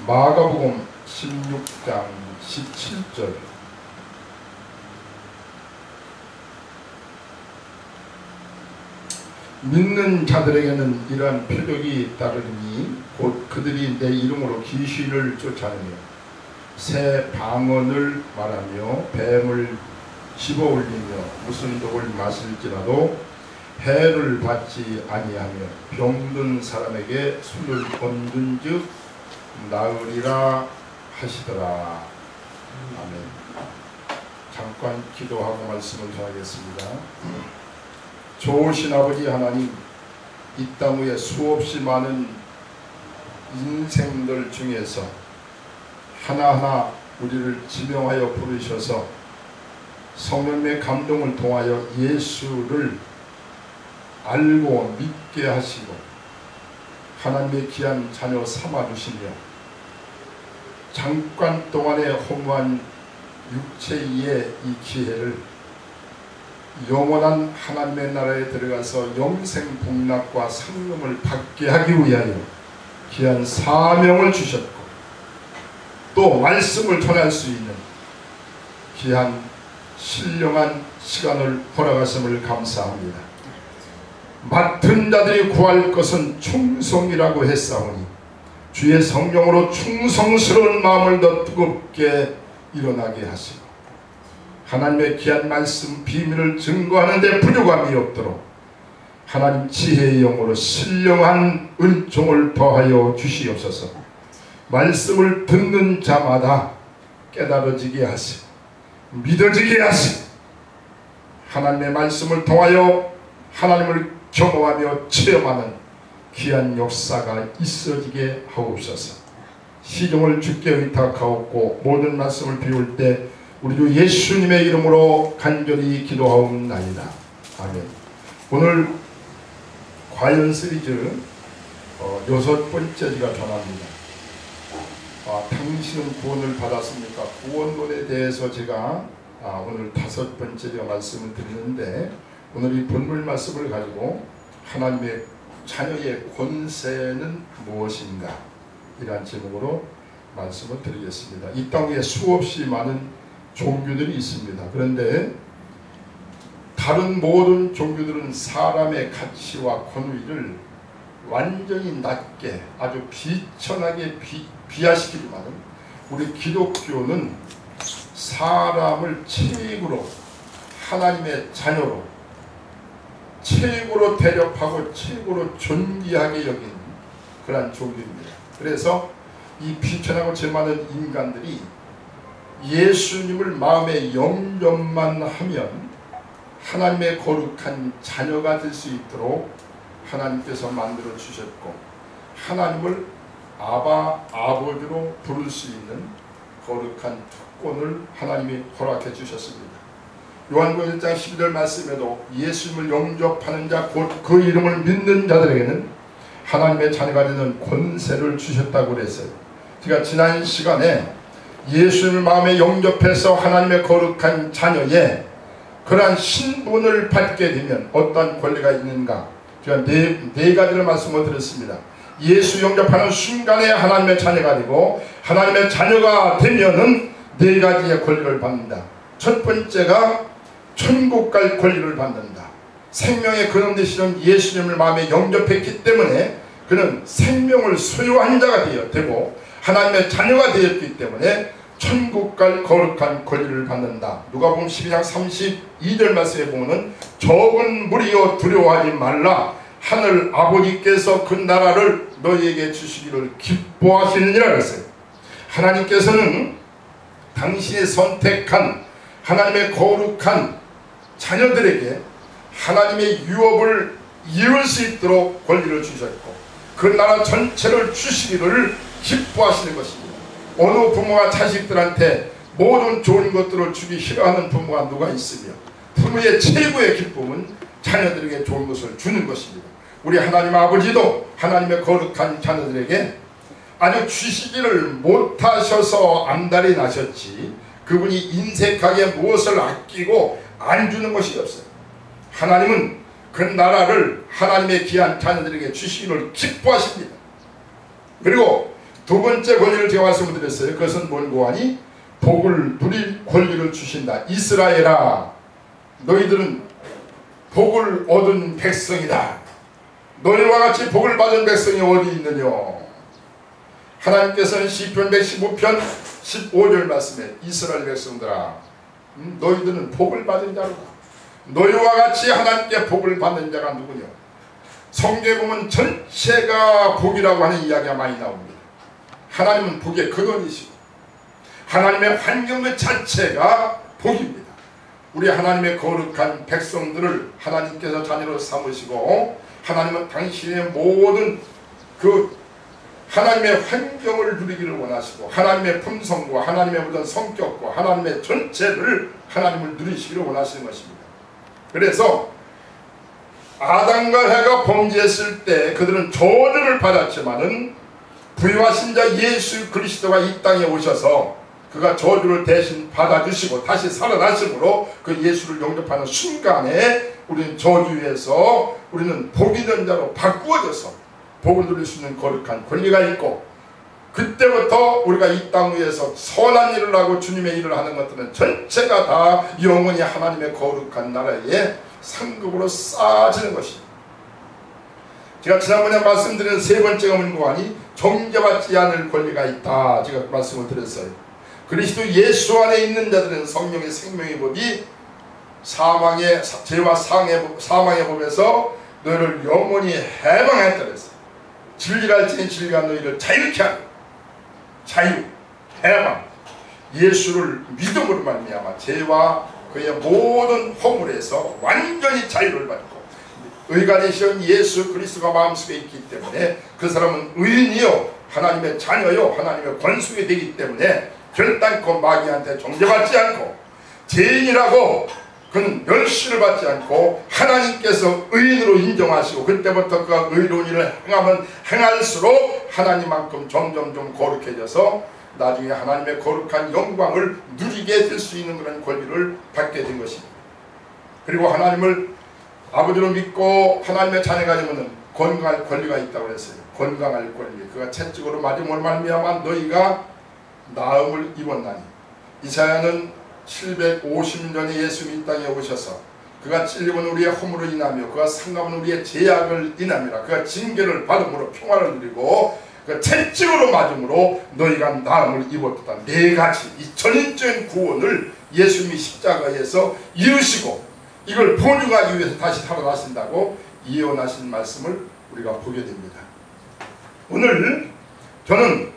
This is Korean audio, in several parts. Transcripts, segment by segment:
마가복음 16장 17절. 믿는 자들에게는 이러한 표적이 따르니 곧 그들이 내 이름으로 귀신을 쫓아내며 새 방언을 말하며 뱀을 집어올리며 무슨 독을 마실지라도 해를 받지 아니하며 병든 사람에게 술을 얹은즉 나으리라 하시더라. 아멘. 잠깐 기도하고 말씀을 전하겠습니다. 좋으신 아버지 하나님, 이 땅 위에 수없이 많은 인생들 중에서 하나하나 우리를 지명하여 부르셔서 성령의 감동을 통하여 예수를 알고 믿게 하시고 하나님의 귀한 자녀 삼아주시며 잠깐 동안의 허무한 육체의 이 기회를 영원한 하나님의 나라에 들어가서 영생 복락과 상금을 받게 하기 위하여 귀한 사명을 주셨고 또 말씀을 전할 수 있는 귀한 신령한 시간을 허락하심을 감사합니다. 맡은 자들이 구할 것은 충성이라고 했사오니 주의 성령으로 충성스러운 마음을 더 뜨겁게 일어나게 하시고 하나님의 귀한 말씀 비밀을 증거하는 데 부족함이 없도록 하나님 지혜의 영으로 신령한 은총을 더하여 주시옵소서. 말씀을 듣는 자마다 깨달아지게 하시고 믿어지게 하시고 하나님의 말씀을 통하여 하나님을 경험하며 체험하는 귀한 역사가 있어지게 하옵소서. 시종을 주께 의탁하옵고 모든 말씀을 비울 때 우리 주 예수님의 이름으로 간절히 기도하옵나이다. 아멘. 오늘 과연 시리즈 6번째가 전합니다. 당신은 구원을 받았습니까? 구원론에 대해서 제가 오늘 5번째가 말씀을 드리는데 오늘 이 본문 말씀을 가지고 하나님의 자녀의 권세는 무엇인가 이러한 제목으로 말씀을 드리겠습니다. 이 땅 위에 수없이 많은 종교들이 있습니다. 그런데 다른 모든 종교들은 사람의 가치와 권위를 완전히 낮게 아주 비천하게 비하시키지만 우리 기독교는 사람을 최고로 하나님의 자녀로 최고로 대접하고 최고로 존귀하게 여기는 그러한 종교입니다. 그래서 이 비천하고 죄 많은 인간들이 예수님을 마음에 영접만 하면 하나님의 거룩한 자녀가 될 수 있도록 하나님께서 만들어 주셨고 하나님을 아버지로 부를 수 있는 거룩한 특권을 하나님이 허락해 주셨습니다. 요한복음 1장 12절 말씀에도 예수님을 영접하는 자 곧 그 이름을 믿는 자들에게는 하나님의 자녀가 되는 권세를 주셨다고 그랬어요. 제가 지난 시간에 예수님을 마음에 영접해서 하나님의 거룩한 자녀의 그러한 신분을 받게 되면 어떤 권리가 있는가 제가 네 가지를 말씀을 드렸습니다. 예수 영접하는 순간에 하나님의 자녀가 되고 하나님의 자녀가 되면은 4가지의 권리를 받는다. 첫 번째가 천국 갈 권리를 받는다. 생명의 근원 되시는 예수님을 마음에 영접했기 때문에 그는 생명을 소유한 자가 되고 하나님의 자녀가 되었기 때문에 천국 갈 거룩한 권리를 받는다. 누가복음 12장 32절 말씀에 보면 적은 무리여 두려워하지 말라. 하늘 아버지께서 그 나라를 너희에게 주시기를 기뻐하시느니라 그랬어요. 하나님께서는 당신이 선택한 하나님의 거룩한 자녀들에게 하나님의 유업을 이룰 수 있도록 권리를 주셨고 그 나라 전체를 주시기를 기뻐하시는 것입니다. 어느 부모가 자식들한테 모든 좋은 것들을 주기 싫어하는 부모가 누가 있으며 부모의 최고의 기쁨은 자녀들에게 좋은 것을 주는 것입니다. 우리 하나님 아버지도 하나님의 거룩한 자녀들에게 아주 주시기를 못하셔서 안달이 나셨지 그분이 인색하게 무엇을 아끼고 안 주는 것이 없어요. 하나님은 그 나라를 하나님의 귀한 자녀들에게 주시기를 기뻐하십니다. 그리고 두 번째 권리를 제가 말씀을 드렸어요. 그것은 뭔고 하니 복을 누릴 권리를 주신다. 이스라엘아, 너희들은 복을 얻은 백성이다. 너희와 같이 복을 받은 백성이 어디 있느냐. 하나님께서는 시편 115편 15절 말씀에 이스라엘 백성들아, 너희들은 복을 받은 자로다. 너희와 같이 하나님께 복을 받는 자가 누구냐. 성경에 보면 전체가 복이라고 하는 이야기가 많이 나옵니다. 하나님은 복의 근원이시고 하나님의 환경 그 자체가 복입니다. 우리 하나님의 거룩한 백성들을 하나님께서 자녀로 삼으시고 하나님은 당신의 모든 그 하나님의 환경을 누리기를 원하시고 하나님의 품성과 하나님의 모든 성격과 하나님의 전체를 하나님을 누리시기를 원하시는 것입니다. 그래서 아담과 해가 범죄했을 때 그들은 저주를 받았지만은 부유하신 자 예수 그리스도가 이 땅에 오셔서 그가 저주를 대신 받아주시고 다시 살아나심으로 그 예수를 영접하는 순간에 우리는 저주에서 우리는 복이 된 자로 바꾸어져서 복을 누릴 수 있는 거룩한 권리가 있고, 그때부터 우리가 이 땅 위에서 선한 일을 하고 주님의 일을 하는 것들은 전체가 다 영원히 하나님의 거룩한 나라에 상급으로 쌓아지는 것입니다. 제가 지난번에 말씀드린 세 번째가 뭔고하니 정죄받지 않을 권리가 있다. 제가 말씀을 드렸어요. 그리스도 예수 안에 있는 자들은 성령의 생명의 법이 사망의 죄와 사망의 법에서 너희를 영원히 해방했다 그랬어요. 진리랄지니 진리가 너희를 자유케 하는 자유, 해방, 예수를 믿음으로 말미암아 죄와 그의 모든 허물에서 완전히 자유를 받고 의가 되신 예수 그리스도가 마음속에 있기 때문에 그 사람은 의인이요 하나님의 자녀요 하나님의 권속이 되기 때문에 결단코 마귀한테 정죄받지 않고, 죄인이라고 그는 멸시를 받지 않고 하나님께서 의인으로 인정하시고 그때부터 그가 의로운 일을 행하면 행할수록 하나님만큼 점점 거룩해져서 나중에 하나님의 거룩한 영광을 누리게 될 수 있는 그런 권리를 받게 된 것입니다. 그리고 하나님을 아버지로 믿고 하나님의 자녀가 되면 건강할 권리가 있다고 했어요. 건강할 권리. 그가 채찍으로 맞음으로 말미암아 너희가 나음을 입었나니. 이사야는 750년에 예수님이 이 땅에 오셔서 그가 찔림은 우리의 허물로 인하며 그가 상감은 우리의 죄악을 인함이라. 그가 징계를 받음으로 평화를 누리고 그 채찍으로 맞음으로 너희가 나음을 입었다. 네 가지 이 전인적인 구원을 예수님이 십자가에서 이루시고 이걸 본유하기 위해서 다시 살아나신다고 예언하신 말씀을 우리가 보게 됩니다. 오늘 저는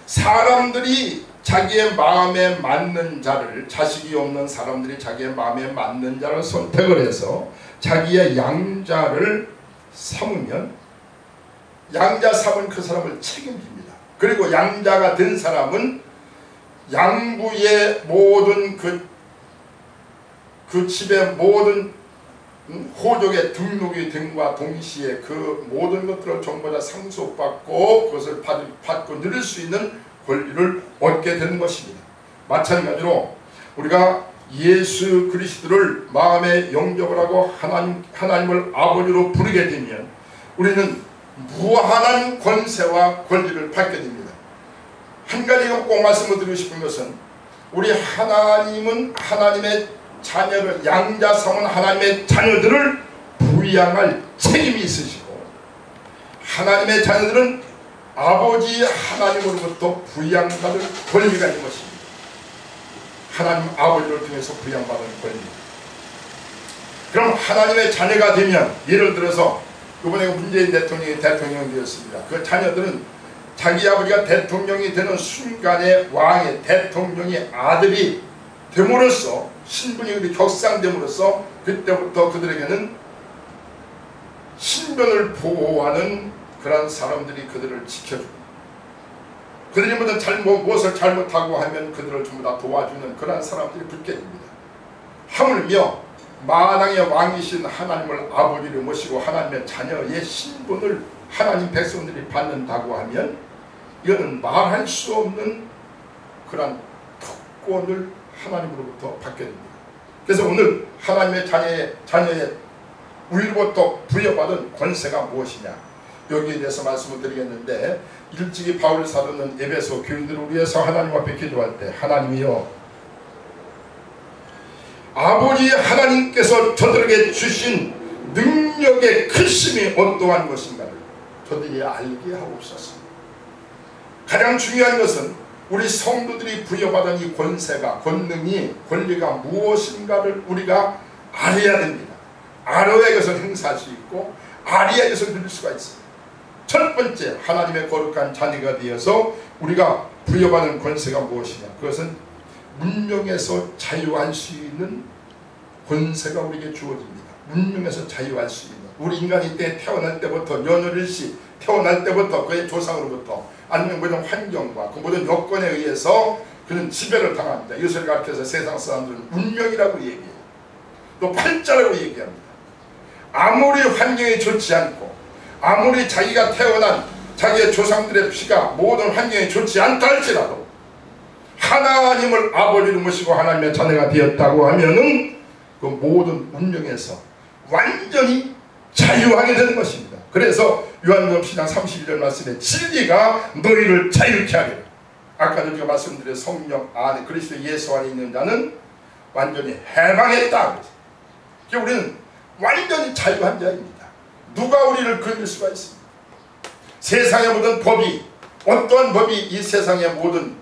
사람들이 자기의 마음에 맞는 자를, 자식이 없는 사람들이 자기의 마음에 맞는 자를 선택을 해서 자기의 양자를 삼으면 양자 삼은 그 사람을 책임집니다. 그리고 양자가 된 사람은 양부의 모든 그 집의 모든 호족의 등록이 등과 동시에 그 모든 것들을 전부 다 상속받고 그것을 받고 누릴 수 있는 권리를 얻게 되는 것입니다. 마찬가지로 우리가 예수 그리스도를 마음에 영접을 하고 하나님을 아버지로 부르게 되면 우리는 무한한 권세와 권리를 받게 됩니다. 한 가지가 꼭 말씀을 드리고 싶은 것은 우리 하나님은 하나님의 자녀를 양자 삼은 하나님의 자녀들을 부양할 책임이 있으시고 하나님의 자녀들은 아버지 하나님으로부터 부양받을 권리가 있는 것입니다. 하나님 아버지를 통해서 부양받은 권리. 그럼 하나님의 자녀가 되면 예를 들어서 이번에 문재인 대통령이 되었습니다. 그 자녀들은 자기 아버지가 대통령이 되는 순간에 왕의 대통령의 아들이 됨으로써 신분이 격상됨으로써 그때부터 그들에게는 신변을 보호하는 그런 사람들이 그들을 지켜주고 그들이 무엇을 잘못하고 하면 그들을 전부 다 도와주는 그런 사람들이 붙게 됩니다. 하물며 만왕의 왕이신 하나님을 아버지로 모시고 하나님의 자녀의 신분을 하나님 백성들이 받는다고 하면 이거는 말할 수 없는 그런 특권을 하나님으로부터 받게 됩니다. 그래서 오늘 하나님의 자녀의 우리로부터 부여받은 권세가 무엇이냐? 여기에 대해서 말씀을 드리겠는데, 일찍이 바울 사도는 에베소 교인들을 위해서 하나님 앞에 기도할 때 하나님이여, 아버지 하나님께서 저들에게 주신 능력의 크심이 어떠한 것인가를 저들이 알게 하옵소서. 가장 중요한 것은 우리 성도들이 부여받은 이 권세가, 권능이, 권리가 무엇인가를 우리가 알아야 됩니다. 알아야 이것을 행사할 수 있고 알아야 이것을 누릴 수가 있습니다. 첫 번째, 하나님의 거룩한 자녀가 되어서 우리가 부여받은 권세가 무엇이냐, 그것은 문명에서 자유할 수 있는 권세가 우리에게 주어집니다. 문명에서 자유할 수 있는, 우리 인간이 때 태어날 때부터 연월일시 태어날 때부터 그의 조상으로부터 아니면 모든 환경과 그 모든 여건에 의해서 그는 지배를 당합니다. 이것을 가르쳐서 세상 사람들은 운명이라고 얘기해요. 또 팔자라고 얘기합니다. 아무리 환경이 좋지 않고 아무리 자기가 태어난 자기의 조상들의 피가 모든 환경이 좋지 않다 할지라도 하나님을 아버지로 모시고 하나님의 자녀가 되었다고 하면은 그 모든 운명에서 완전히 자유하게 되는 것입니다. 그래서 요한복음 10장 31절 말씀에 진리가 너희를 자유케 하리라. 아까도 제가 말씀드린 성령 안에 그리스도 예수 안에 있는 자는 완전히 해방했다. 그래서 우리는 완전히 자유한 자입니다. 누가 우리를 건들 수가 있습니다. 세상의 모든 법이, 어떠한 법이 이 세상의 모든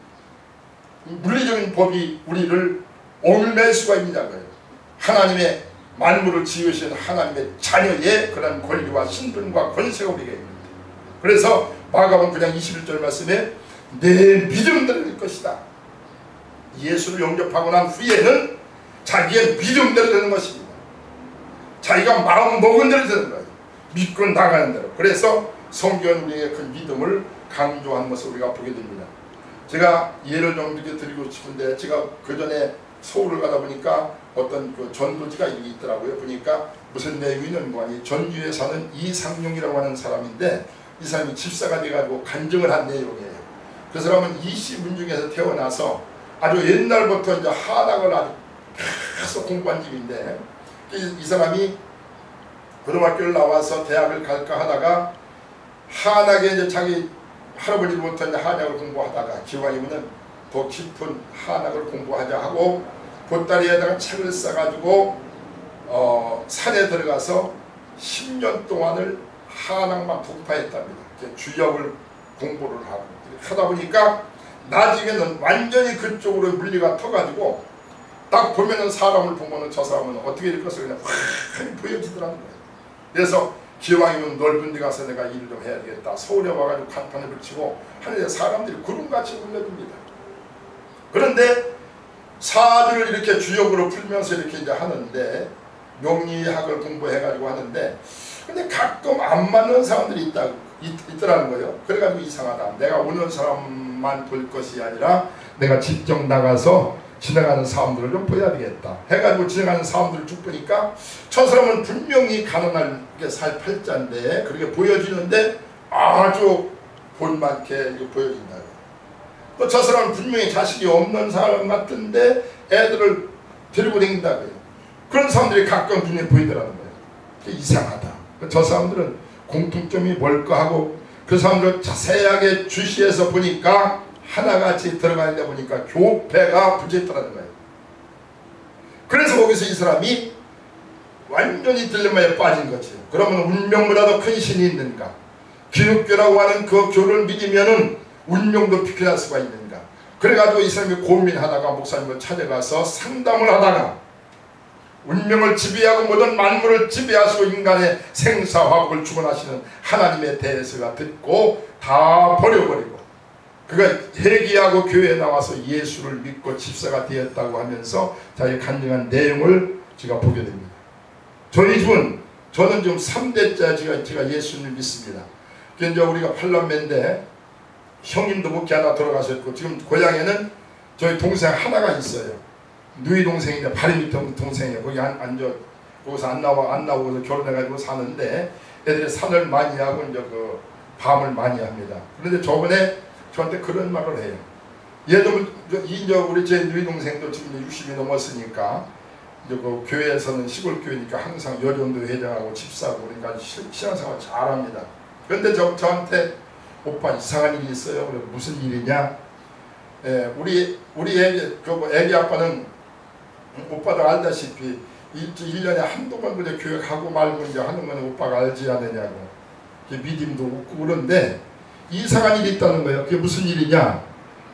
물리적인 법이 우리를 얽매일 수가 있냐고요. 하나님의 만물을 지으신 하나님의 자녀의 그런 권리와 신분과 권세가 우리에게 있습니다. 그래서 마가복음 9장 21절 말씀에 내 믿음대로 될 것이다. 예수를 영접하고 난 후에는 자기의 믿음대로 되는 것입니다. 자기가 마음 먹은 대로 되는 거예요. 믿고 나가는 대로. 그래서 성경은 우리의 그 믿음을 강조하는 것을 우리가 보게 됩니다. 제가 예를 좀 이렇게 드리고 싶은데, 제가 그 전에 서울을 가다 보니까 어떤 그 전도지가 있더라고요. 보니까 무슨 내용이는 뭐니, 전주에 사는 이상용이라고 하는 사람인데, 이 사람이 집사가 돼가지고 간증을 한 내용이에요. 그 사람은 이씨 문중에서 태어나서 아주 옛날부터 이제 한학을 아주 계속 공부한 집인데, 이 사람이 고등학교를 나와서 대학을 갈까 하다가 한학에 이제 자기 할아버지로부터 이제 한약을 공부하다가 기왕이면은 더 깊은 한학을 공부하자 하고 보따리에다가 책을 싸가지고 산에 들어가서 10년 동안을 한학만 독파했답니다. 주역을 공부를 하고 하다 보니까 나중에는 완전히 그쪽으로 물리가 터가지고 딱 보면은 사람을 보면은 저 사람은 어떻게 될 것을 그냥 확 보여지더라는 거예요. 그래서 기왕이면 넓은 데 가서 내가 일을 좀 해야 되겠다. 서울에 와가지고 간판을 붙이고 하는데 사람들이 구름같이 몰려듭니다. 그런데 사주를 이렇게 주역으로 풀면서 이렇게 이제 하는데, 명리학을 공부해가지고 하는데, 근데 가끔 안 맞는 사람들이 있더라는 거예요. 그래가지고 이상하다. 내가 오는 사람만 볼 것이 아니라 내가 직접 나가서 지나가는 사람들을 좀 보여야 되겠다 해가지고 지나가는 사람들을 쭉 보니까 저 사람은 분명히 가난하게 살 팔자인데 그렇게 보여지는데 아주 본맞게 보여진다. 또 저 사람은 분명히 자식이 없는 사람 같은데 애들을 데리고 다닌다고요. 그런 사람들이 가끔 눈에 보이더라는 거예요. 이상하다. 저 사람들은 공통점이 뭘까 하고 그 사람들 자세하게 주시해서 보니까 하나같이 들어가 있다 보니까 교패가 붙어있더라는 거예요. 그래서 거기서 이 사람이 완전히 딜레마에 빠진 거죠. 그러면 운명보다도 큰 신이 있는가? 기독교라고 하는 그 교를 믿으면은 운명도 비켜날 수가 있는가? 그래가지고 이 사람이 고민하다가 목사님을 찾아가서 상담을 하다가 운명을 지배하고 모든 만물을 지배하시고 인간의 생사화복을 주관하시는 하나님에 대해서가 듣고 다 버려버리고 그가 회개하고 교회에 나와서 예수를 믿고 집사가 되었다고 하면서 자기 간증한 내용을 제가 보게 됩니다. 저희 집은 저는 지금 3대째 제가 예수를 믿습니다. 이제 우리가 8남매인데 형님도 목회 하나 돌아가셨고 지금 고향에는 저희 동생 하나가 있어요. 누이 동생인데 바로 밑에 동생이에요. 거기 거기서 안 나오고 결혼해가지고 사는데 애들이 산을 많이 하고 이제 그 밤을 많이 합니다. 그런데 저번에 저한테 그런 말을 해요. 얘도 이제 우리 제 누이 동생도 지금 60이 넘었으니까 이제 그 교회에서는 시골 교회니까 항상 여련도 회장하고 집사하고 그러니까 신앙생활 잘합니다. 그런데 저한테 오빠 이상한 일이 있어요. 그래 무슨 일이냐? 우리 애기 아빠는 오빠도 알다시피 1년에 한두 번 그냥 교육하고 말고 이제 하는 건 오빠가 알지 않느냐고 믿음도 없고 그런데 이상한 일이 있다는 거예요. 그게 무슨 일이냐?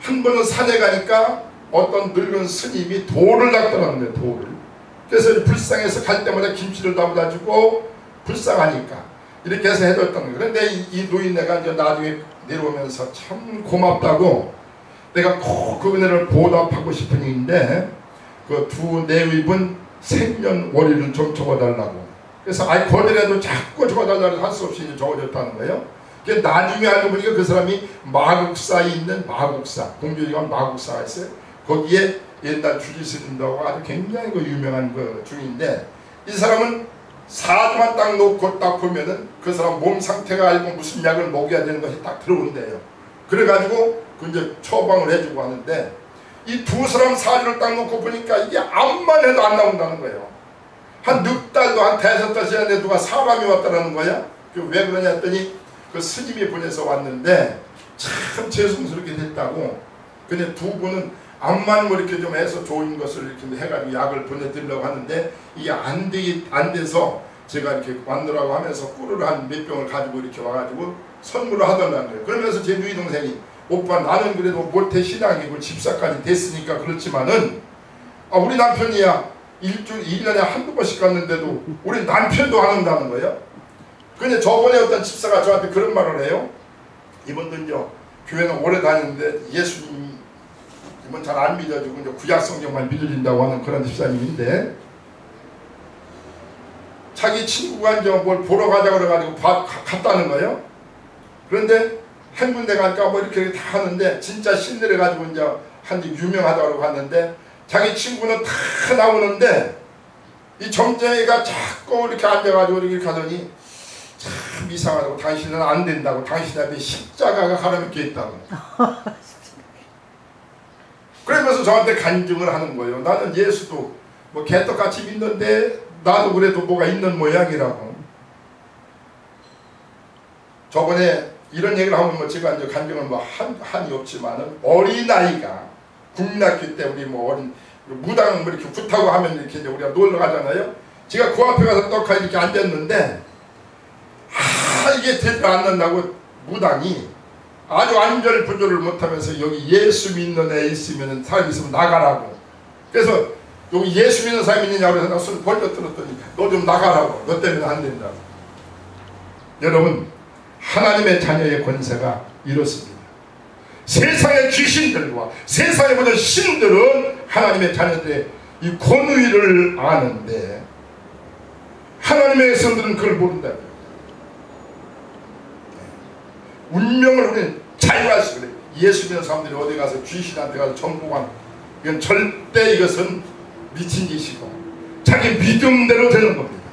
한 번은 산에 가니까 어떤 늙은 스님이 돌을 낚더라는 거예요. 돌을. 그래서 불쌍해서 갈 때마다 김치를 담아다 주고 불쌍하니까 이렇게 해서 해줬다는 거예요. 그런데 이 노인네가 이제 나중에 내려오면서 참 고맙다고 내가 꼭 그 은혜를 보답하고 싶은 일인데 그 두 내위분 생년월일을 좀 적어달라고. 그래서 아니 거절해도 자꾸 적어달라고 할 수 없이 적어줬다는 거예요. 나중에 알고 보니까 그 사람이 마국사에 있는 마국사, 공주지가 마국사가 있어요. 거기에 옛날 주지스님하고 아주 굉장히 그 유명한 그 중인데 이 사람은 사주만 딱 놓고 딱 보면은 그 사람 몸 상태가 알고 무슨 약을 먹여야 되는 것이 딱 들어온대요. 그래가지고 그 이제 처방을 해주고 하는데 이 두 사람 사주를 딱 놓고 보니까 이게 암만 해도 안 나온다는 거예요. 한 6달도 한 5-5달 지났는데 누가 사람이 왔다라는 거야. 왜 그러냐 했더니 그 스님이 보내서 왔는데 참 죄송스럽게 됐다고. 근데 두 분은 암만 뭐 이렇게 좀 해서 좋은 것을 이렇게 해가지고 약을 보내드리려고 하는데 이게 안 돼서 제가 이렇게 만들라고 하면서 꿀을 한 몇 병을 가지고 이렇게 와가지고 선물을 하더라는 거예요. 그러면서 제 누이 동생이 오빠 나는 그래도 모태 신앙이고 집사까지 됐으니까 그렇지만은 우리 남편이야 1년에 한두 번씩 갔는데도 우리 남편도 안 온다는 거예요. 근데 저번에 어떤 집사가 저한테 그런 말을 해요. 이분들요 교회는 오래 다니는데 예수님 이번 잘 안 믿어지고 이제 구약 성경만 믿어진다고 하는 그런 집사님인데 자기 친구가 이제 뭘 보러 가자 그래가지고 갔다는 거예요. 그런데 한 군데 가니까 뭐 이렇게 다 하는데 진짜 신들해 가지고 이제 한데 유명하다고 갔는데 자기 친구는 다 나오는데 이 점쟁이가 자꾸 이렇게 앉아가지고 이렇게 가더니 참 이상하다고 당신은 안 된다고 당신 앞에 십자가가 가라앉혀 있다고. 그러면서 저한테 간증을 하는 거예요. 나는 예수도 뭐 개떡같이 믿는데 나도 그래도 뭐가 있는 모양이라고. 저번에 이런 얘기를 하면 뭐 제가 이제 간증은 뭐 한이 없지만은 어린아이가 국락기 때 우리 뭐 어린 무당 뭐 이렇게 굿하고 하면 이렇게 이제 우리가 놀러 가잖아요. 제가 그 앞에 가서 떡하니 이렇게 앉았는데 이게 되지 않는다고 무당이 아주 안절부절을 못하면서 여기 예수 믿는 애 있으면 사람 있으면 나가라고. 그래서 여기 예수 믿는 사람이 있느냐고 그래서 나 손 벌려 들었더니 너 좀 나가라고. 너 때문에 안 된다고. 여러분 하나님의 자녀의 권세가 이렇습니다. 세상의 귀신들과 세상의 모든 신들은 하나님의 자녀들의 이 권위를 아는데 하나님의 백성들은 그걸 모른다. 운명을 우리는 자유할 수 있어요. 예수 믿는 사람들이 어디 가서 귀신한테 가서 정복한 이건 절대 이것은 미친 짓이고 자기 믿음대로 되는 겁니다.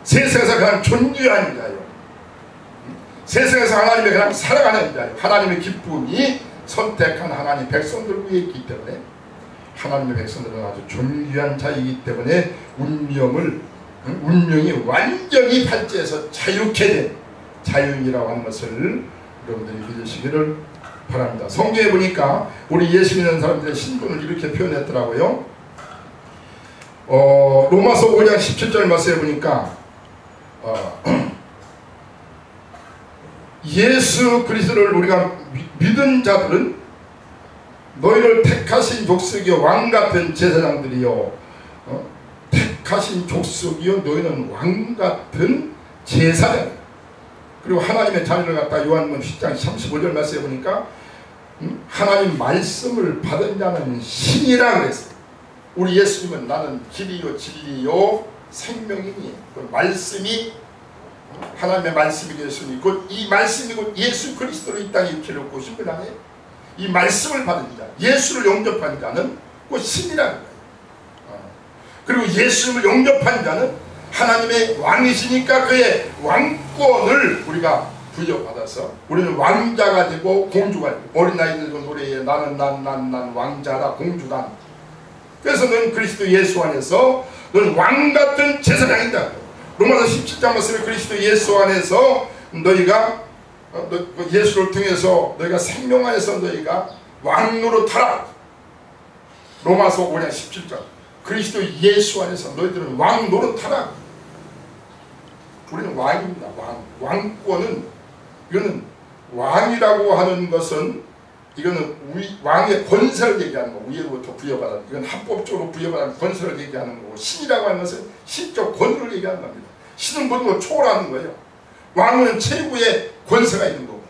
세상에서 그냥 존귀한 자요. 세상에서 하나님의 그냥 살아가는 자요. 하나님의 기쁨이 선택한 하나님 백성들 위에 있기 때문에 하나님의 백성들은 아주 존귀한 자이기 때문에 운명이 완전히 팔찌에서 자유케 된 자유인이라고 하는 것을 여러분들이 믿으시기를 바랍니다. 성경에 보니까 우리 예수 믿는 사람들의 신분을 이렇게 표현했더라고요. 로마서 5장 17절 말씀에 보니까 예수 그리스도를 우리가 믿은 자들은 너희를 택하신 족속이요 왕같은 제사장들이요 택하신 족속이요 너희는 왕같은 제사장. 그리고 하나님의 자녀를 갖다 요한복음 10장 35절 말씀에 보니까 하나님 말씀을 받은 자는 신이라 그랬어요. 우리 예수님은 나는 길이요 진리요 생명이니 그 말씀이 하나님의 말씀이 예수님 곧 이 말씀이 곧 예수 그리스도로 이 땅에 입히려고 오신 분 아니에요. 이 말씀을 받은 자 예수를 영접한 자는 곧 신이라는 거예요. 그리고 예수님을 영접한 자는 하나님의 왕이시니까 그의 왕권을 우리가 부여받아서 우리는 왕자가 되고 공주가 되고 어린아이들도 노래에 나는 난 왕자다 공주다. 그래서 너는 그리스도 예수 안에서 너는 왕같은 제사장이다. 로마서 17장 말씀에 그리스도 예수 안에서 너희가 예수를 통해서 너희가 생명 안에서 너희가 왕노릇하라. 로마서 5장 17절. 그리스도 예수 안에서 너희들은 왕노릇하라. 우리는 왕입니다. 왕권은, 이거는 왕이라고 하는 것은, 이거는 왕의 권세를 얘기하는 거고, 위로부터 부여받은, 이건 합법적으로 부여받은 권세를 얘기하는 거고, 신이라고 하는 것은 신적 권위를 얘기하는 겁니다. 신은 모든 걸 초월하는 거예요. 왕은 최고의 권세가 있는 거고,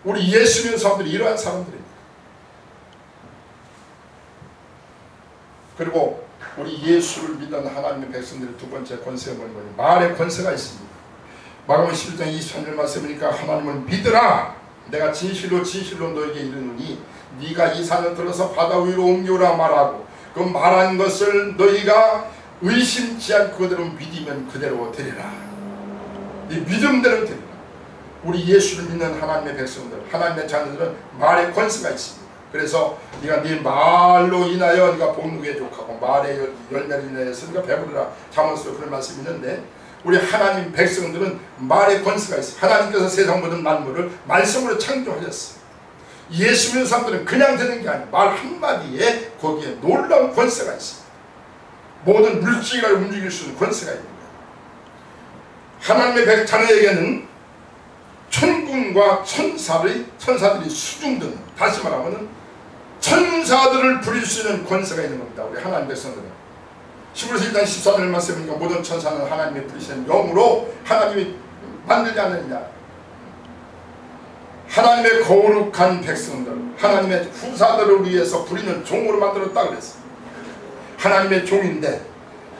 우리 예수 믿는 사람들이 이러한 사람들입니다. 그리고 우리 예수를 믿는 하나님의 백성들의 두 번째 권세가 뭐냐면 말의 권세가 있습니다. 마가복음 11장 23절 말씀이니까 하나님을 믿으라. 내가 진실로 진실로 너에게 이르노니 네가 이 산을 들어서 바다 위로 옮겨라 말하고 그 말한 것을 너희가 의심치 않고 그대로 믿으면 그대로 되리라. 이 믿음대로 되리라. 우리 예수를 믿는 하나님의 백성들, 하나님의 자녀들은 말의 권세가 있습니다. 그래서 네가 네 말로 인하여 네가 복록에 족하고 말의 열매를 인하여서 네가 배부르라. 잠언서 그런 말씀이 있는데, 우리 하나님 백성들은 말의 권세가 있어요. 하나님께서 세상 모든 만물을 말씀으로 창조하셨어요. 예수 믿는 사람들은 그냥 되는 게 아니에요. 말 한마디에 거기에 놀라운 권세가 있어요. 모든 물질을 움직일 수 있는 권세가 있는 거예요. 하나님의 자녀에게는 천군과 천사들이 수중등, 다시 말하면 천사들을 부릴 수 있는 권세가 있는 겁니다. 우리 하나님 백성들은. 히브리서 1장 14절 말씀이니까 모든 천사는 하나님의 부리신 영으로 하나님이 만들지 않느냐. 하나님의 거룩한 백성들, 하나님의 후사들을 위해서 부리는 종으로 만들었다 그랬어요. 하나님의 종인데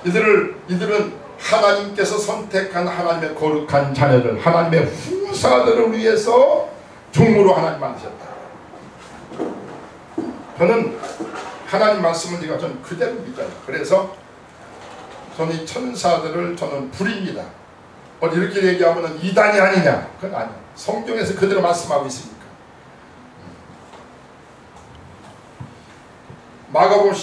이들은 하나님께서 선택한 하나님의 거룩한 자녀들, 하나님의 후사들을 위해서 종으로 하나님 만드셨다. 저는 하나님 말씀을 저는 그대로 믿어요. 그래서 저는 이 천사들을 저는 부립니다. 이렇게 얘기하면 이단이 아니냐? 그건 아니에요. 성경에서 그대로 말씀하고 있으니까. 마가복음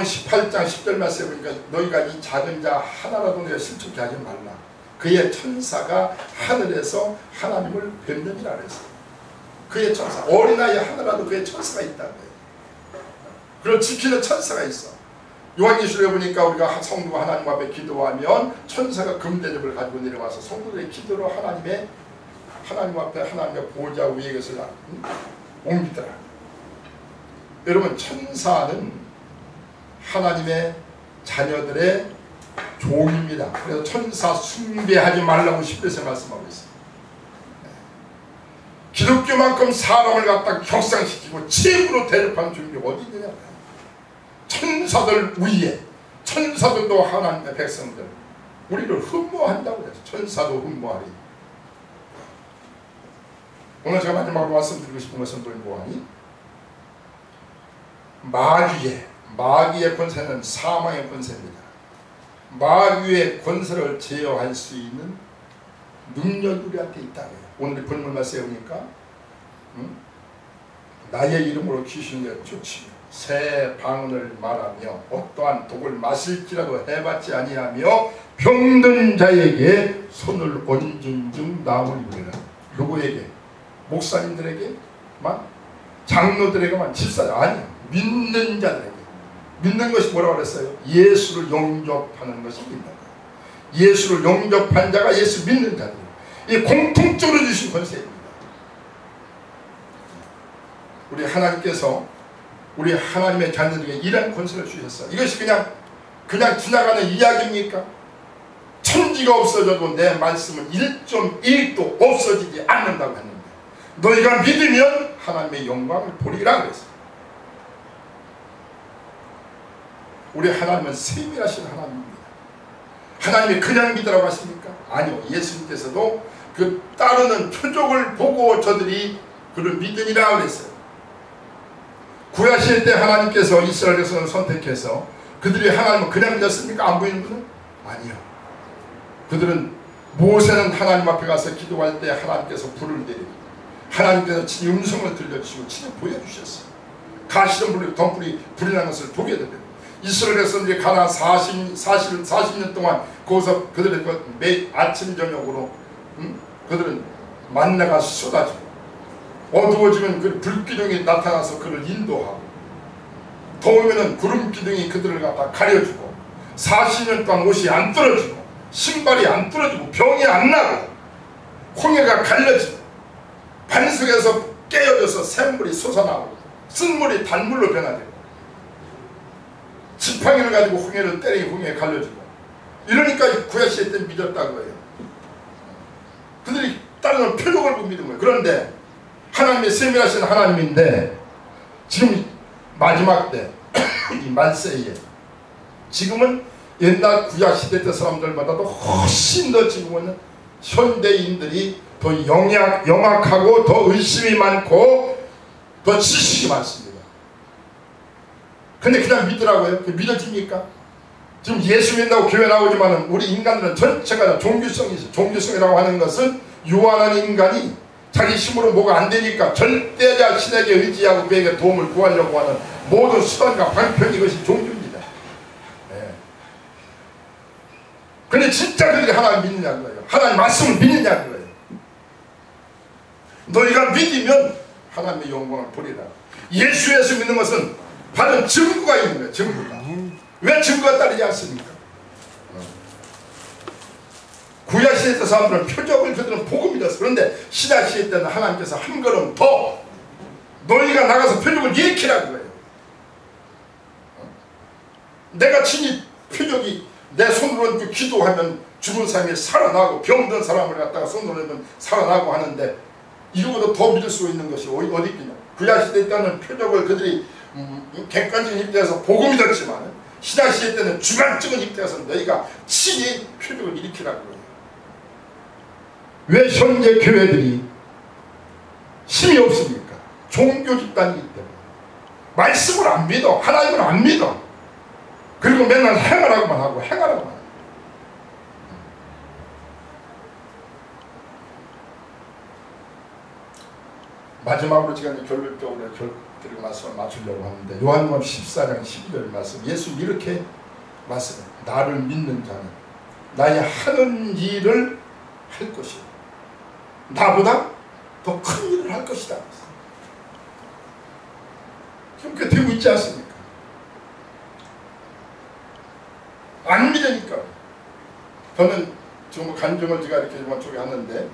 18장 10절 말씀에 보니까 너희가 이 작은 자 하나라도 내가 실족케 하지 말라. 그의 천사가 하늘에서 하나님을 뵙느니라 그랬어요. 그의 천사, 어린아이 하나라도 그의 천사가 있다는 거예요. 그걸 지키는 천사가 있어. 요한계시록에 보니까 우리가 성도가 하나님 앞에 기도하면 천사가 금대접을 가지고 내려와서 성도들의 기도로 하나님 앞에 하나님의 보좌 위에 것을 옮기더라. 여러분, 천사는 하나님의 자녀들의 종입니다. 그래서 천사 숭배하지 말라고 10절에서 말씀하고 있어요. 기독교만큼 사람을 갖다 격상시키고 최고로 대접하는 종교가 어디 있느냐. 천사들 위에, 천사들도 하나님의 백성들, 우리를 흠모한다고 해서 천사도 흠모하리. 오늘 제가 마지막으로 말씀드리고 싶은 것은 뭐하니? 마귀의 권세는 사망의 권세입니다. 마귀의 권세를 제어할 수 있는 능력이 우리한테 있다고요. 오늘 본문 말씀에 보니까 나의 이름으로 귀신을 쫓으며 새 방언을 말하며 어떠한 독을 마실지라도 해봤지 아니하며 병든 자에게 손을 얹은 중 나음을 이루리라. 누구에게? 목사님들에게만? 장로들에게만? 집사들? 아니요. 믿는 자들에게. 믿는 것이 뭐라고 그랬어요? 예수를 영접하는 것이 믿는 거예요. 예수를 영접한 자가 예수 믿는 자들. 이 공통적으로 주신 권세입니다. 우리 하나님께서 우리 하나님의 자녀들에게 이런 권세를 주셨어요. 이것이 그냥 지나가는 이야기입니까? 천지가 없어져도 내 말씀은 1.1도 없어지지 않는다고 했는데 너희가 믿으면 하나님의 영광을 보리라 그랬어요. 우리 하나님은 세밀하신 하나님입니다. 하나님이 그냥 믿으라고 하십니까? 아니요. 예수님께서도 그 따르는 표적을 보고 저들이 그를 믿으니라 그랬어요. 구하실 때 하나님께서 이스라엘 백성을 선택해서 그들이 하나님을 그냥 믿었습니까? 안 보이는 분은? 아니요. 그들은 모세는 하나님 앞에 가서 기도할 때 하나님께서 불을 내리고 하나님께서 친히 음성을 들려주시고 친히 보여주셨어요. 가시던 불이 덤불이 불이 나는 것을 보게 됩니다. 이스라엘 백성들이 가나안 40년 동안 거기서 그들의 매 아침 저녁으로 그들은 만나가 쏟아지고 어두워지면 그 불기둥이 나타나서 그를 인도하고 더우면 구름기둥이 그들을 갖다 가려주고 40년 동안 옷이 안 떨어지고 신발이 안 떨어지고 병이 안 나고 홍해가 갈려지고 반석에서 깨어져서 샘물이 솟아나오고 쓴물이 단물로 변화되고 지팡이를 가지고 홍해를 때리니 홍해에 갈려지고 이러니까 구약시대 때 믿었다고 해요. 그들이 다른 표적을 보고 믿은 거예요. 그런데 하나님의 세밀하신 하나님인데 지금 마지막 때 이 말세에 지금은 옛날 구약시대 때 사람들보다도 훨씬 더 지금은 현대인들이 더 영악하고 더 의심이 많고 더 지식이 많습니다. 근데 그냥 믿더라고요. 믿어집니까? 지금 예수 믿는다고 교회 나오지만 우리 인간들은 전체가 다 종교성이죠. 종교성이라고 하는 것은 유한한 인간이 자기 힘으로 뭐가 안 되니까 절대자 신에게 의지하고 그에게 도움을 구하려고 하는 모든 수단과 방편, 이것이 종교입니다. 네. 근데 진짜 그들이 하나님 믿느냐는 거예요. 하나님 말씀을 믿느냐는 거예요. 너희가 믿으면 하나님의 영광을 보리라. 예수 믿는 것은 바른 증거가 있는 거예요. 증거가. 왜 증거가 따르지 않습니까? 구약시대 때 사람들은 표적을, 그들은 복음이 됐어. 그런데 신약시대 때는 하나님께서 한 걸음 더 너희가 나가서 표적을 일으키라는 거예요. 내가 친히 표적이 내 손으로 기도하면 죽은 사람이 살아나고 병든 사람을 갖다가 손으로 하면 살아나고 하는데 이거보다 더 믿을 수 있는 것이 어디 있겠냐. 구약시대 때는 표적을 그들이 객관적인 입장에서 복음이 됐지만 신약시대 때는 주관적인 입장에서 너희가 친히 표적을 일으키라고 해요. 왜 현재 교회들이 힘이 없습니까? 종교 집단이기 때문에 말씀을 안 믿어. 하나님을 안 믿어. 그리고 맨날 행하라고만 하고 행하라고만 하고. 마지막으로 제가 결론적으로 드리고 말씀을 맞추려고 하는데 요한복음 14장 12절 말씀, 예수 이렇게 말씀해요. 나를 믿는 자는 나의 하는 일을 할 것이요 나보다 더 큰 일을 할 것이다. 그렇게 되고 있지 않습니까? 안 믿으니까. 저는 지금 간증을 제가 이렇게 이번 쪽에 하는데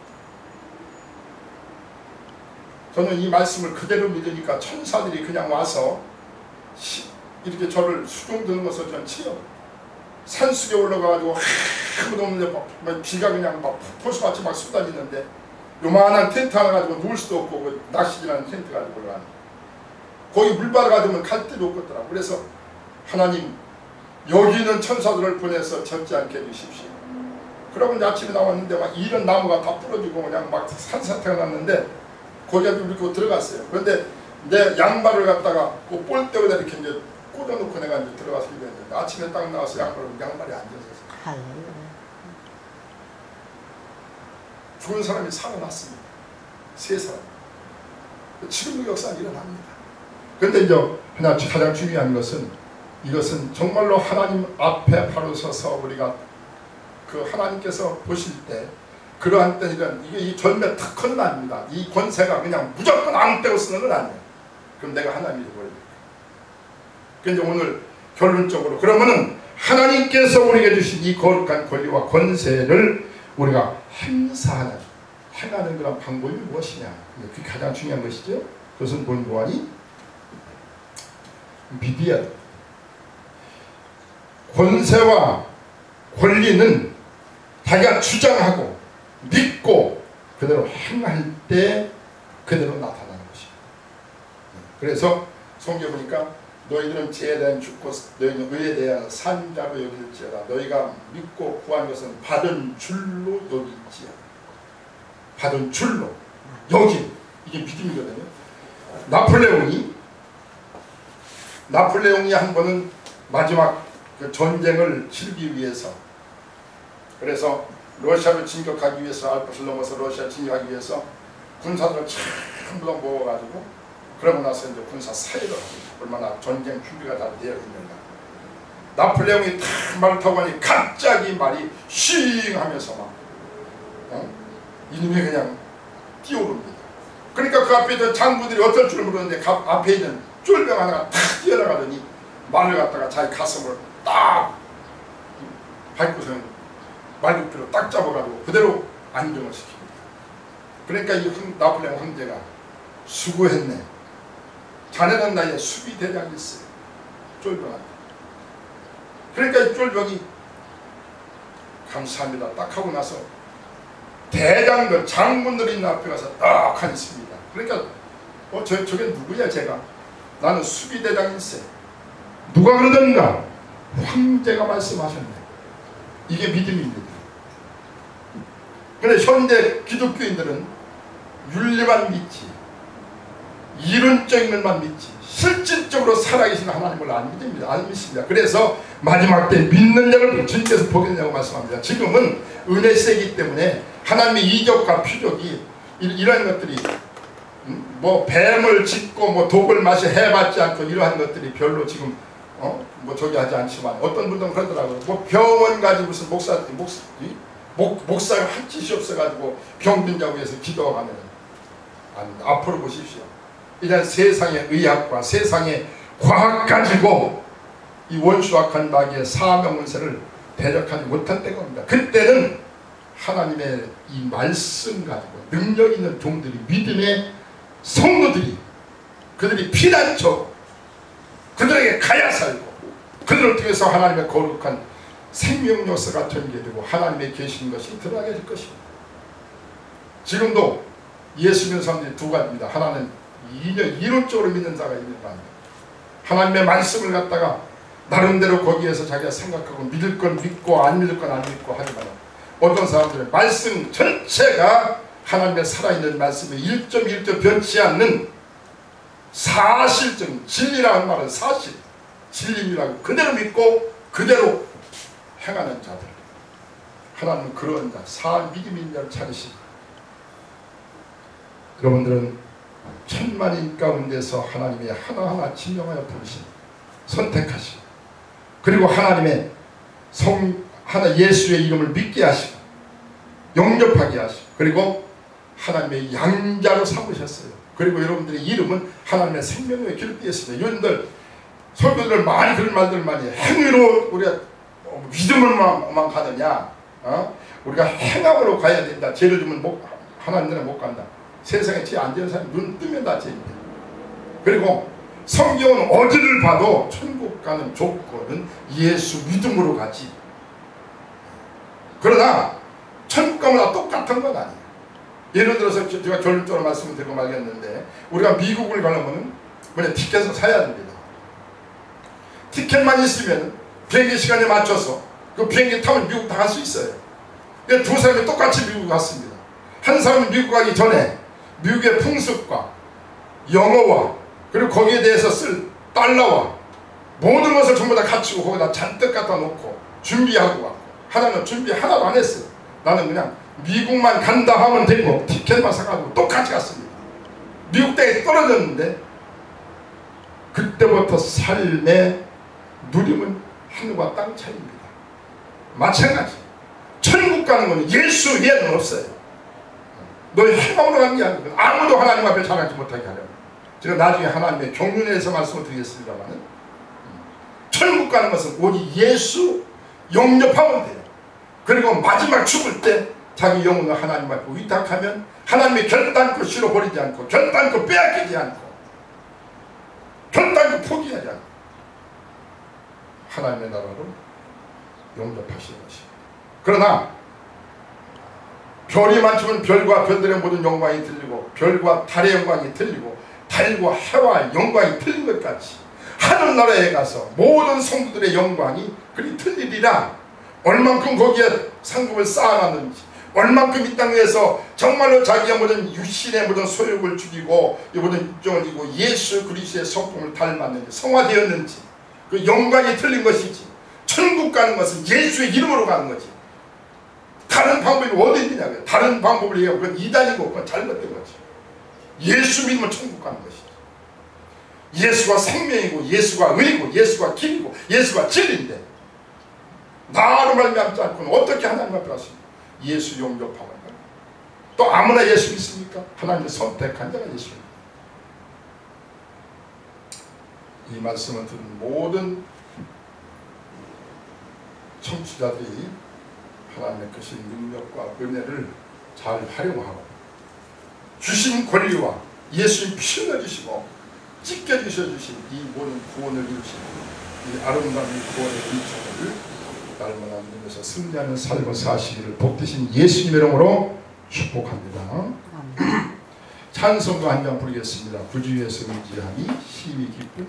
저는 이 말씀을 그대로 믿으니까 천사들이 그냥 와서 이렇게 저를 수종 드는 것을 전 치요. 산속에 올라가가지고 아무도 없는데 비가 그냥 막 폭포수같이 막 쏟아지는데 요만한 텐트 하나 가지고 누울 수도 없고 그 낚시질하는 텐트 가지고 올라가는 거기 물바다 가지고 갈 데도 없겠더라고. 그래서 하나님 여기 있는 천사들을 보내서 젖지 않게 해주십시오. 그러고 이제 아침에 나왔는데 막 이런 나무가 다 부러지고 그냥 막 산사태가 났는데 거기에 이렇게 들어갔어요. 그런데 내 양말을 갖다가 그 볼대에다 이렇게 이제 꽂아놓고 내가 이제 들어가서 이랬는데 아침에 딱 나와서 양말이 안 젖었어요. 죽은 사람이 살아났습니다. 세 사람. 지금도 역사는 일어납니다. 그런데 이제 가장 중요한 것은 이것은 정말로 하나님 앞에 바로 서서 우리가 그 하나님께서 보실 때 그러한 때니까 이게 이 절매 특허는 아닙니다. 이 권세가 그냥 무조건 아무 때고 쓰는 건 아니에요. 그럼 내가 하나님이 되버립니까? 그런데 오늘 결론적으로 그러면은 하나님께서 우리에게 주신 이 거룩한 권리와 권세를 우리가 행사하는, 행하는 그런 방법이 무엇이냐? 그게 가장 중요한 것이죠. 그것은 본고하니 믿어야 돼. 권세와 권리는 자기가 주장하고 믿고 그대로 행할 때 그대로 나타나는 것이에요. 그래서 성경에 보니까 너희들은 죄에 대한 죽고 너희는 의에 대한 산자로 여길지어다. 너희가 믿고 구한 것은 받은 줄로 여길지어다. 받은 줄로 여긴 이게 믿음이거든요. 나폴레옹이 한 번은 마지막 그 전쟁을 치르기 위해서 그래서 러시아를 진격하기 위해서 알프스를 넘어서 러시아 진격하기 위해서 군사들을 전부 다 모아가지고 그러고 나서 이제 군사 사회를 얼마나 전쟁 준비가 다 되어 있는가. 나폴레옹이 탁 말을 타고 가니 갑자기 말이 싱 하면서 막 이놈이 그냥 뛰어오릅니다. 그러니까 그 앞에 있던 장군들이 어떨 줄 모르는데 앞에 있는 쫄병 하나가 탁 뛰어나가더니 말을 갖다가 자기 가슴을 딱 밟고서는 말굽기로 딱 잡아가지고 그대로 안정을 시킵니다. 그러니까 이 나폴레옹 황제가 수고했네. 자네는 나의 수비대장이었어요. 쫄병한테. 그러니까 이 쫄병이 감사합니다 딱 하고 나서 대장들 장군들이 있는 앞에 가서 딱 앉습니다. 그러니까 저게 누구야 제가. 나는 수비대장일세. 누가 그러던가 황제가 말씀하셨네. 이게 믿음입니다. 그런데 현대 기독교인들은 윤리만 믿지 이론적인 것만 믿지 실질적으로 살아계신 하나님을 안 믿습니다. 안 믿습니다. 그래서 마지막 때 믿는 자를 주님께서 보겠냐고 말씀합니다. 지금은 은혜 세기 때문에 하나님의 이적과 표적이 이런 것들이 뭐 뱀을 짚고 뭐 독을 마시 해봤지 않고 이러한 것들이 별로 지금 뭐 저기 하지 않지만 어떤 분들은 그러더라고요. 뭐 병원 가지고 무슨 목사가 할 짓이 없어가지고 병든다고 해서 기도하면 앞으로 보십시오. 이런 세상의 의학과 세상의 과학 가지고 이 원수악한 마귀의 사명문세를 대적하지 못한 때가 옵니다. 그때는 하나님의 이 말씀 가지고 능력 있는 종들이 믿음의 성도들이 그들이 피난처 그들에게 가야 살고 그들을 통해서 하나님의 거룩한 생명요소가 전개되고 하나님의 계신 것이 드러나게 될 것입니다. 지금도 예수 믿는 사람들이 두 가지입니다. 하나는 이론적으로 믿는 자가 있는 거 아닙니다. 하나님의 말씀을 갖다가 나름대로 거기에서 자기가 생각하고 믿을 건 믿고 안 믿을 건 안 믿고 하지만 어떤 사람들은 말씀 전체가 하나님의 살아있는 말씀에 1.1도 변치 않는 사실적인 진리라는 말은 사실 진리라고 그대로 믿고 그대로 행하는 자들 하나님은 그런 자 사한 믿음이 있는 자를 찾으시고 여러분들은 천만인 가운데서 하나님이 하나하나 지명하여 부르신 선택하시고 그리고 하나님의 하나 예수의 이름을 믿게 하시고 영접하게 하시고 그리고 하나님의 양자로 삼으셨어요. 그리고 여러분들의 이름은 하나님의 생명의 기록되어 있습니다. 여러분들 설교들 많이 그런 말들 많이 행위로 우리가 믿음으로만 가느냐 우리가 행함으로 가야 된다. 죄를 주면 하나님들은 못 간다. 세상에 죄 안 되는 사람이 눈 뜨면 다 죄입니다. 그리고 성경은 어디를 봐도 천국 가는 조건은 예수 믿음으로 가지. 그러나 천국 가면 다 똑같은 건 아니에요. 예를 들어서 제가 결론적으로 말씀을 드리고 말겠는데 우리가 미국을 가려면 뭐냐 티켓을 사야 됩니다. 티켓만 있으면 비행기 시간에 맞춰서 그 비행기 타면 미국 다 갈 수 있어요. 두 사람이 똑같이 미국 갔습니다. 한 사람은 미국 가기 전에 미국의 풍습과 영어와 그리고 거기에 대해서 쓸 달러와 모든 것을 전부 다 갖추고 거기다 잔뜩 갖다 놓고 준비하고 왔고 하나는 준비 하나도 안 했어요. 나는 그냥 미국만 간다 하면 되고 티켓만 사가지고 똑같이 갔습니다. 미국 땅에 떨어졌는데 그때부터 삶의 누림은 하늘과 땅 차이입니다. 마찬가지 천국 가는 건 예수 외에는 없어요. 너의 행함으로 가는 게 아니고 아무도 하나님 앞에 자랑하지 못하게 하려고. 제가 나중에 하나님의 경륜에서 말씀을 드리겠습니다만 천국 가는 것은 오직 예수 영접하면 돼요. 그리고 마지막 죽을 때 자기 영혼을 하나님 앞에 위탁하면 하나님이 결단코 실어버리지 않고 결단코 빼앗기지 않고 결단코 포기하지 않고 하나님의 나라로 영접하시는 것입니다. 그러나 별이 많지만 별과 별들의 모든 영광이 틀리고 별과 달의 영광이 틀리고 달과 해와 영광이 틀린 것 같이 하늘나라에 가서 모든 성도들의 영광이 그리 틀리리라. 얼만큼 거기에 상급을 쌓아놨는지 얼만큼 이 땅에서 정말로 자기의 모든 육신의 모든 소욕을 죽이고 이 모든 육정을 이고 예수 그리스도의 성품을 닮았는지 성화되었는지 그 영광이 틀린 것이지. 천국 가는 것은 예수의 이름으로 가는 거지. 다른 방법이 어디 있느냐고요. 다른 방법을 얘기하면 그건 이단이고 그건 잘못된 거지. 예수 믿으면 천국 가는 것이지. 예수가 생명이고 예수가 의이고 예수가 길이고 예수가 진리인데 나로 말미암지 않고는 어떻게 하나님 앞에 가십니까? 예수 영접하면 또 아무나 예수 믿습니까? 하나님이 선택한 자가 예수입니다. 이 말씀을 듣는 모든 청취자들이 하나님의 크신 능력과 은혜를 잘 활용하고 주신 권리와 예수님 피 흘려주시고 찢겨주셔주신 이 모든 구원을 이루신 이 아름다운 구원의 일정을 날마다 믿으면서 승리하는 삶을 사시기를 복되신 예수님의 이름으로 축복합니다. 찬송가 한 장 부르겠습니다. 구주의 승리함이 힘이 기쁜